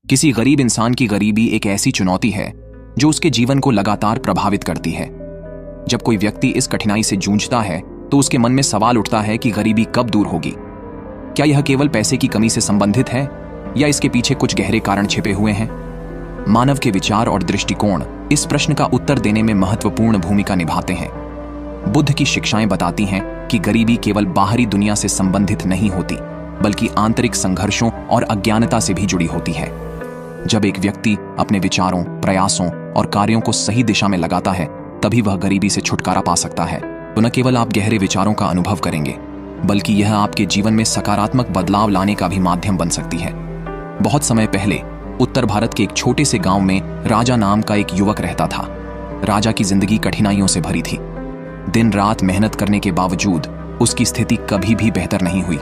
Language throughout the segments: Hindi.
किसी गरीब इंसान की गरीबी एक ऐसी चुनौती है जो उसके जीवन को लगातार प्रभावित करती है। जब कोई व्यक्ति इस कठिनाई से जूझता है तो उसके मन में सवाल उठता है कि गरीबी कब दूर होगी। क्या यह केवल पैसे की कमी से संबंधित है या इसके पीछे कुछ गहरे कारण छिपे हुए हैं? मानव के विचार और दृष्टिकोण इस प्रश्न का उत्तर देने में महत्वपूर्ण भूमिका निभाते हैं। बुद्ध की शिक्षाएं बताती हैं कि गरीबी केवल बाहरी दुनिया से संबंधित नहीं होती, बल्कि आंतरिक संघर्षों और अज्ञानता से भी जुड़ी होती है। जब एक व्यक्ति अपने विचारों, प्रयासों और कार्यों को सही दिशा में लगाता है, तभी वह गरीबी से छुटकारा पा सकता है। तो न केवल आप गहरे विचारों का अनुभव करेंगे, बल्कि यह आपके जीवन में सकारात्मक बदलाव लाने का भी माध्यम बन सकती है। बहुत समय पहले उत्तर भारत के एक छोटे से गांव में राजा नाम का एक युवक रहता था। राजा की जिंदगी कठिनाइयों से भरी थी। दिन रात मेहनत करने के बावजूद उसकी स्थिति कभी भी बेहतर नहीं हुई।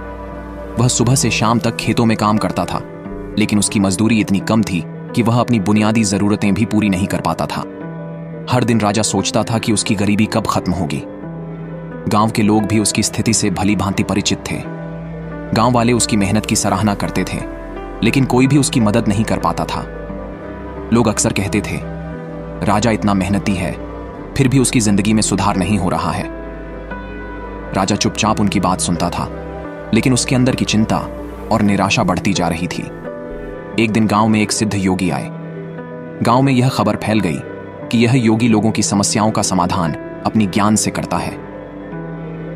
वह सुबह से शाम तक खेतों में काम करता था, लेकिन उसकी मजदूरी इतनी कम थी कि वह अपनी बुनियादी जरूरतें भी पूरी नहीं कर पाता था। हर दिन राजा सोचता था कि उसकी गरीबी कब खत्म होगी। गांव के लोग भी उसकी स्थिति से भली भांति परिचित थे। गांव वाले उसकी मेहनत की सराहना करते थे, लेकिन कोई भी उसकी मदद नहीं कर पाता था। लोग अक्सर कहते थे, राजा इतना मेहनती है, फिर भी उसकी जिंदगी में सुधार नहीं हो रहा है। राजा चुपचाप उनकी बात सुनता था, लेकिन उसके अंदर की चिंता और निराशा बढ़ती जा रही थी। एक दिन गांव में एक सिद्ध योगी आए। गांव में यह खबर फैल गई कि यह योगी लोगों की समस्याओं का समाधान अपनी ज्ञान से करता है।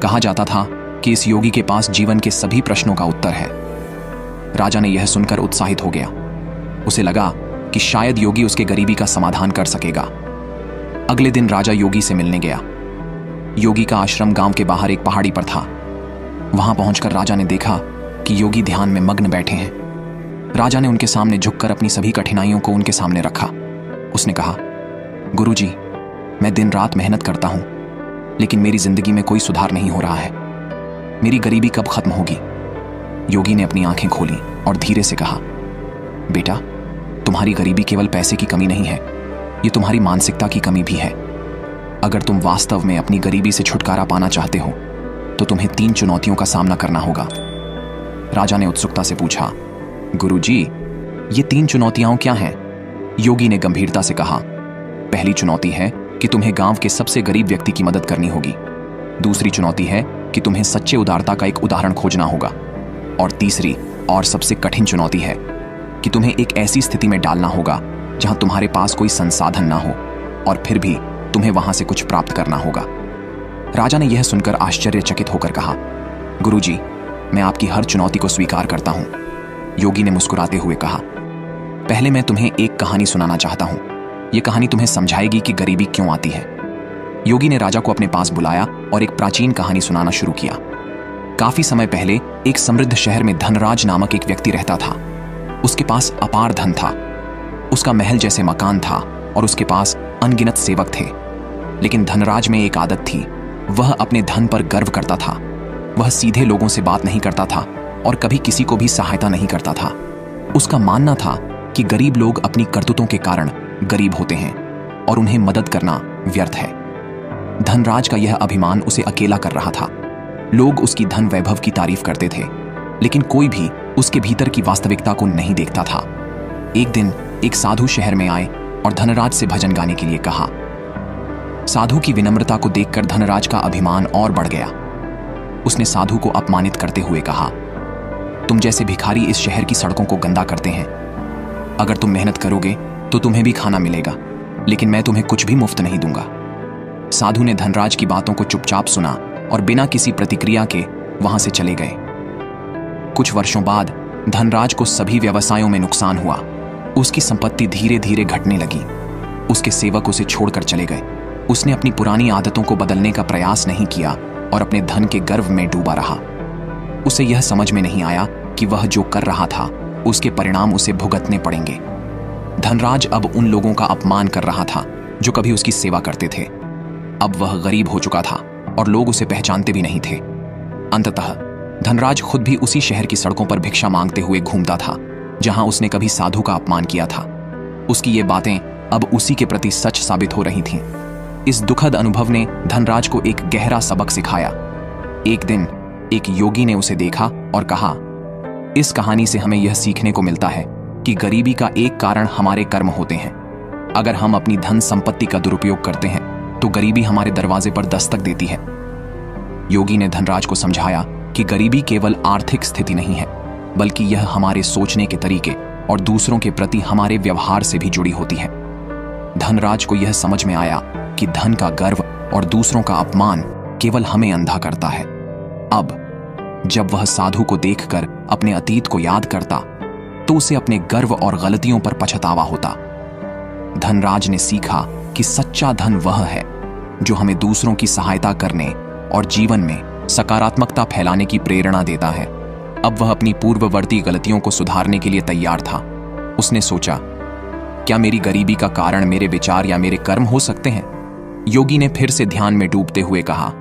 कहा जाता था कि इस योगी के पास जीवन के सभी प्रश्नों का उत्तर है। राजा ने यह सुनकर उत्साहित हो गया। उसे लगा कि शायद योगी उसके गरीबी का समाधान कर सकेगा। अगले दिन राजा योगी से मिलने गया। योगी का आश्रम गांव के बाहर एक पहाड़ी पर था। वहां पहुंचकर राजा ने देखा कि योगी ध्यान में मग्न बैठे हैं। राजा ने उनके सामने झुककर अपनी सभी कठिनाइयों को उनके सामने रखा। उसने कहा, गुरुजी, मैं दिन रात मेहनत करता हूं, लेकिन मेरी जिंदगी में कोई सुधार नहीं हो रहा है। मेरी गरीबी कब खत्म होगी? योगी ने अपनी आंखें खोली और धीरे से कहा, बेटा, तुम्हारी गरीबी केवल पैसे की कमी नहीं है, ये तुम्हारी मानसिकता की कमी भी है। अगर तुम वास्तव में अपनी गरीबी से छुटकारा पाना चाहते हो तो तुम्हें 3 चुनौतियों का सामना करना होगा। राजा ने उत्सुकता से पूछा, गुरुजी, ये 3 चुनौतियां क्या हैं? योगी ने गंभीरता से कहा, पहली चुनौती है कि तुम्हें गांव के सबसे गरीब व्यक्ति की मदद करनी होगी। दूसरी चुनौती है कि तुम्हें सच्चे उदारता का एक उदाहरण खोजना होगा। और तीसरी और सबसे कठिन चुनौती है कि तुम्हें एक ऐसी स्थिति में डालना होगा जहां तुम्हारे पास कोई संसाधन ना हो और फिर भी तुम्हें वहां से कुछ प्राप्त करना होगा। राजा ने यह सुनकर आश्चर्यचकित होकर कहा, गुरुजी, मैं आपकी हर चुनौती को स्वीकार करता हूं। योगी ने मुस्कुराते हुए कहा, पहले मैं तुम्हें एक कहानी सुनाना चाहता हूं। यह कहानी तुम्हें समझाएगी कि गरीबी क्यों आती है। योगी ने राजा को अपने पास बुलाया और एक प्राचीन कहानी सुनाना शुरू किया। काफी समय पहले एक समृद्ध शहर में धनराज नामक एक व्यक्ति रहता था। उसके पास अपार धन था। उसका महल जैसे मकान था और उसके पास अनगिनत सेवक थे। लेकिन धनराज में एक आदत थी, वह अपने धन पर गर्व करता था। वह सीधे लोगों से बात नहीं करता था और कभी किसी को भी सहायता नहीं करता था। उसका मानना था कि गरीब लोग अपनी करतूतों के कारण गरीब होते हैं और उन्हें मदद करना व्यर्थ है। धनराज का यह अभिमान उसे अकेला कर रहा था। लोग उसकी धन वैभव की तारीफ करते थे, लेकिन कोई भी उसके भीतर की वास्तविकता को नहीं देखता था। एक दिन एक साधु शहर में आए और धनराज से भजन गाने के लिए कहा। साधु की विनम्रता को देखकर धनराज का अभिमान और बढ़ गया। उसने साधु को अपमानित करते हुए कहा, तुम जैसे भिखारी इस शहर की सड़कों को गंदा करते हैं। अगर तुम मेहनत करोगे तो तुम्हें भी खाना मिलेगा, लेकिन मैं तुम्हें कुछ भी मुफ्त नहीं दूंगा। साधु ने धनराज की बातों को चुपचाप सुना और बिना किसी प्रतिक्रिया के वहां से चले गए। कुछ वर्षों बाद धनराज को सभी व्यवसायों में नुकसान हुआ। उसकी संपत्ति धीरे धीरे घटने लगी। उसके सेवक उसे छोड़कर चले गए। उसने अपनी पुरानी आदतों को बदलने का प्रयास नहीं किया और अपने धन के गर्व में डूबा रहा। उसे यह समझ में नहीं आया कि वह जो कर रहा था उसके परिणाम उसे भुगतने पड़ेंगे। धनराज अब उन लोगों का अपमान कर रहा था जो कभी उसकी सेवा करते थे। अब वह गरीब हो चुका था और लोग उसे पहचानते भी नहीं थे। अंततः धनराज खुद भी उसी शहर की सड़कों पर भिक्षा मांगते हुए घूमता था जहां उसने कभी साधु का अपमान किया था। उसकी ये बातें अब उसी के प्रति सच साबित हो रही थीं। इस दुखद अनुभव ने धनराज को एक गहरा सबक सिखाया। एक दिन एक योगी ने उसे देखा और कहा, इस कहानी से हमें यह सीखने को मिलता है कि गरीबी का एक कारण हमारे कर्म होते हैं। अगर हम अपनी धन संपत्ति का दुरुपयोग करते हैं तो गरीबी हमारे दरवाजे पर दस्तक देती है। योगी ने धनराज को समझाया कि गरीबी केवल आर्थिक स्थिति नहीं है, बल्कि यह हमारे सोचने के तरीके और दूसरों के प्रति हमारे व्यवहार से भी जुड़ी होती है। धनराज को यह समझ में आया कि धन का गर्व और दूसरों का अपमान केवल हमें अंधा करता है। अब जब वह साधु को देखकर अपने अतीत को याद करता तो उसे अपने गर्व और गलतियों पर पछतावा होता। धनराज ने सीखा कि सच्चा धन वह है जो हमें दूसरों की सहायता करने और जीवन में सकारात्मकता फैलाने की प्रेरणा देता है। अब वह अपनी पूर्ववर्ती गलतियों को सुधारने के लिए तैयार था। उसने सोचा, क्या मेरी गरीबी का कारण मेरे विचार या मेरे कर्म हो सकते हैं? योगी ने फिर से ध्यान में डूबते हुए कहा,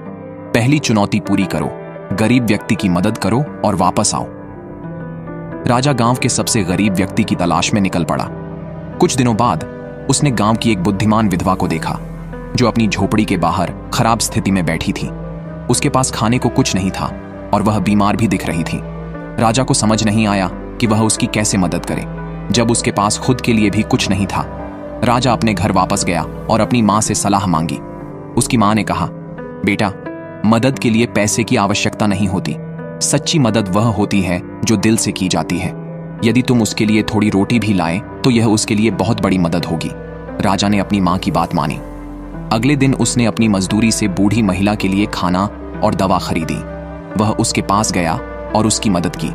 पहली चुनौती पूरी करो, गरीब व्यक्ति की मदद करो और वापस आओ। राजा गांव के सबसे गरीब व्यक्ति की तलाश में निकल पड़ा। कुछ दिनों बाद उसने गांव की एक बुद्धिमान विधवा को देखा जो अपनी झोपड़ी के बाहर खराब स्थिति में बैठी थी। उसके पास खाने को कुछ नहीं था और वह बीमार भी दिख रही थी। राजा को समझ नहीं आया कि वह उसकी कैसे मदद करे। जब उसके पास खुद के लिए भी कुछ नहीं था, राजा अपने घर वापस गया और अपनी मां से सलाह मांगी। उसकी मां ने कहा, बेटा, मदद के लिए पैसे की आवश्यकता नहीं होती। सच्ची मदद वह होती है जो दिल से की जाती है। यदि तुम उसके लिए थोड़ी रोटी भी लाए तो यह उसके लिए बहुत बड़ी मदद होगी। राजा ने अपनी मां की बात मानी। अगले दिन उसने अपनी मजदूरी से बूढ़ी महिला के लिए खाना और दवा खरीदी। वह उसके पास गया और उसकी मदद की।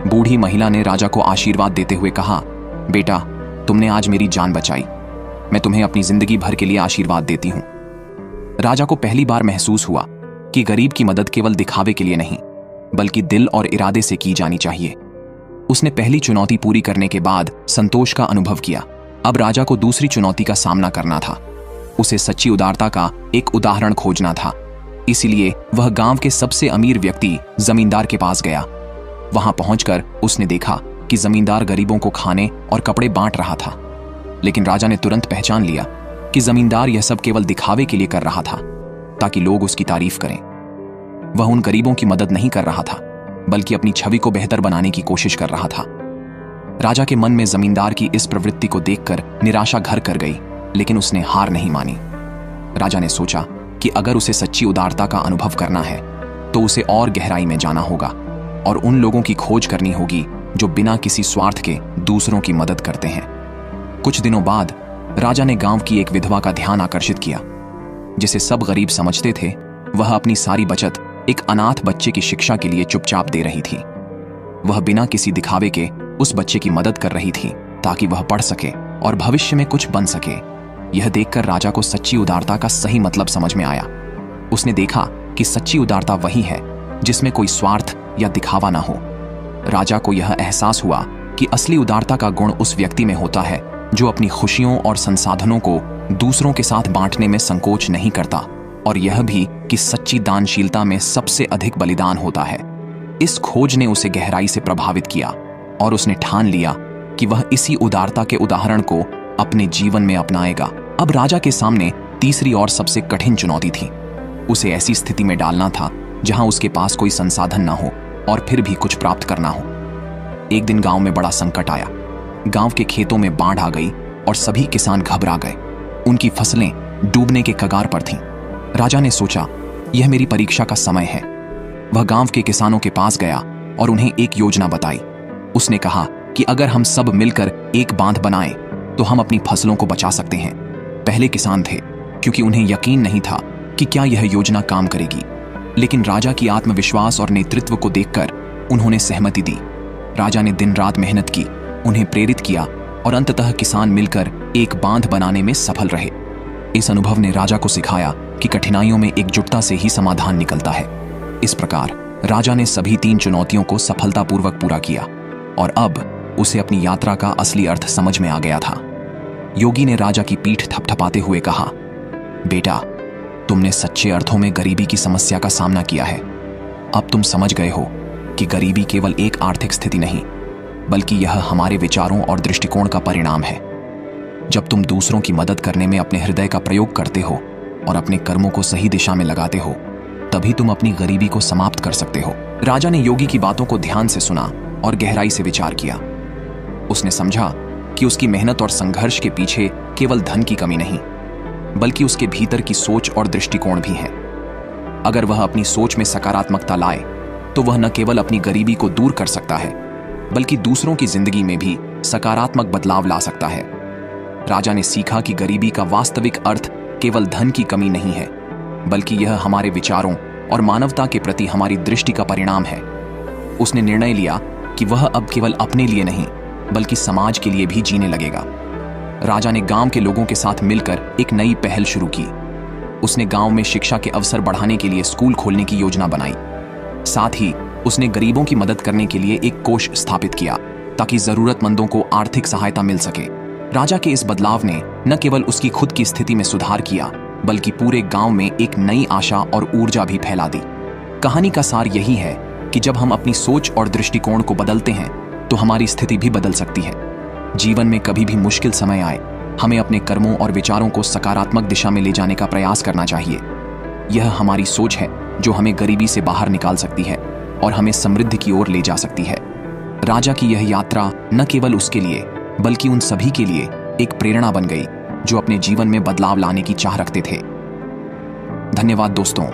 बूढ़ी महिला ने राजा को आशीर्वाद देते हुए कहा, बेटा, तुमने आज मेरी जान बचाई। मैं तुम्हें अपनी जिंदगी भर के लिए आशीर्वाद देती हूं। राजा को पहली बार महसूस हुआ कि गरीब की मदद केवल दिखावे के लिए नहीं, बल्कि दिल और इरादे से की जानी चाहिए। उसने पहली चुनौती पूरी करने के बाद संतोष का अनुभव किया। अब राजा को दूसरी चुनौती का सामना करना था। उसे सच्ची उदारता का एक उदाहरण खोजना था। इसीलिए वह गांव के सबसे अमीर व्यक्ति जमींदार के पास गया। वहां पहुंचकर उसने देखा कि जमींदार गरीबों को खाने और कपड़े बांट रहा था। लेकिन राजा ने तुरंत पहचान लिया कि जमींदार यह सब केवल दिखावे के लिए कर रहा था, ताकि लोग उसकी तारीफ करें। वह उन गरीबों की मदद नहीं कर रहा था, बल्कि अपनी छवि को बेहतर बनाने की कोशिश कर रहा था। राजा के मन में जमींदार की इस प्रवृत्ति को देखकर निराशा घर कर गई, लेकिन उसने हार नहीं मानी। राजा ने सोचा कि अगर उसे सच्ची उदारता का अनुभव करना है तो उसे और गहराई में जाना होगा और उन लोगों की खोज करनी होगी जो बिना किसी स्वार्थ के दूसरों की मदद करते हैं। कुछ दिनों बाद राजा ने गांव की एक विधवा का ध्यान आकर्षित किया, जिसे सब गरीब समझते थे। वह अपनी सारी बचत एक अनाथ बच्चे की शिक्षा के लिए चुपचाप दे रही थी। वह बिना किसी दिखावे के उस बच्चे की मदद कर रही थी ताकि वह पढ़ सके और भविष्य में कुछ बन सके। यह देखकर राजा को सच्ची उदारता का सही मतलब समझ में आया। उसने देखा कि सच्ची उदारता वही है जिसमें कोई स्वार्थ या दिखावा ना हो। राजा को यह एहसास हुआ कि असली उदारता का गुण उस व्यक्ति में होता है जो अपनी खुशियों और संसाधनों को दूसरों के साथ बांटने में संकोच नहीं करता, और यह भी कि सच्ची दानशीलता में सबसे अधिक बलिदान होता है। इस खोज ने उसे गहराई से प्रभावित किया और उसने ठान लिया कि वह इसी उदारता के उदाहरण को अपने जीवन में अपनाएगा। अब राजा के सामने तीसरी और सबसे कठिन चुनौती थी। उसे ऐसी स्थिति में डालना था जहां उसके पास कोई संसाधन ना हो और फिर भी कुछ प्राप्त करना हो। एक दिन गांव में बड़ा संकट आया। गांव के खेतों में बाढ़ आ गई और सभी किसान घबरा गए। उनकी फसलें डूबने के कगार पर थीं। राजा ने सोचा, यह मेरी परीक्षा का समय है। वह गांव के किसानों के पास गया और उन्हें एक योजना बताई। उसने कहा कि अगर हम सब मिलकर एक बांध बनाएं तो हम अपनी फसलों को बचा सकते हैं। पहले किसान थे क्योंकि उन्हें यकीन नहीं था कि क्या यह योजना काम करेगी, लेकिन राजा की आत्मविश्वास और नेतृत्व को देखकर उन्होंने सहमति दी। राजा ने दिन रात मेहनत की, उन्हें प्रेरित किया और अंततः किसान मिलकर एक बांध बनाने में सफल रहे। इस अनुभव ने राजा को सिखाया कि कठिनाइयों में एकजुटता से ही समाधान निकलता है। इस प्रकार राजा ने सभी 3 चुनौतियों को सफलतापूर्वक पूरा किया और अब उसे अपनी यात्रा का असली अर्थ समझ में आ गया था। योगी ने राजा की पीठ थपथपाते हुए कहा, बेटा, तुमने सच्चे अर्थों में गरीबी की समस्या का सामना किया है। अब तुम समझ गए हो कि गरीबी केवल एक आर्थिक स्थिति नहीं, बल्कि यह हमारे विचारों और दृष्टिकोण का परिणाम है। जब तुम दूसरों की मदद करने में अपने हृदय का प्रयोग करते हो और अपने कर्मों को सही दिशा में लगाते हो, तभी तुम अपनी गरीबी को समाप्त कर सकते हो। राजा ने योगी की बातों को ध्यान से सुना और गहराई से विचार किया। उसने समझा कि उसकी मेहनत और संघर्ष के पीछे केवल धन की कमी नहीं, बल्कि उसके भीतर की सोच और दृष्टिकोण भी है। अगर वह अपनी सोच में सकारात्मकता लाए तो वह न केवल अपनी गरीबी को दूर कर सकता है, बल्कि दूसरों की जिंदगी में भी सकारात्मक बदलाव ला सकता है। राजा ने सीखा कि गरीबी का वास्तविक अर्थ केवल धन की कमी नहीं है, बल्कि यह हमारे विचारों और मानवता के प्रति हमारी दृष्टि का परिणाम है। उसने निर्णय लिया कि वह अब केवल अपने लिए नहीं, बल्कि समाज के लिए भी जीने लगेगा। राजा ने गांव के लोगों के साथ मिलकर एक नई पहल शुरू की। उसने गांव में शिक्षा के अवसर बढ़ाने के लिए स्कूल खोलने की योजना बनाई। साथ ही उसने गरीबों की मदद करने के लिए एक कोष स्थापित किया ताकि जरूरतमंदों को आर्थिक सहायता मिल सके। राजा के इस बदलाव ने न केवल उसकी खुद की स्थिति में सुधार किया, बल्कि पूरे गांव में एक नई आशा और ऊर्जा भी फैला दी। कहानी का सार यही है कि जब हम अपनी सोच और दृष्टिकोण को बदलते हैं तो हमारी स्थिति भी बदल सकती है। जीवन में कभी भी मुश्किल समय आए, हमें अपने कर्मों और विचारों को सकारात्मक दिशा में ले जाने का प्रयास करना चाहिए। यह हमारी सोच है जो हमें गरीबी से बाहर निकाल सकती है और हमें समृद्धि की ओर ले जा सकती है। राजा की यह यात्रा न केवल उसके लिए, बल्कि उन सभी के लिए एक प्रेरणा बन गई जो अपने जीवन में बदलाव लाने की चाह रखते थे। धन्यवाद दोस्तों।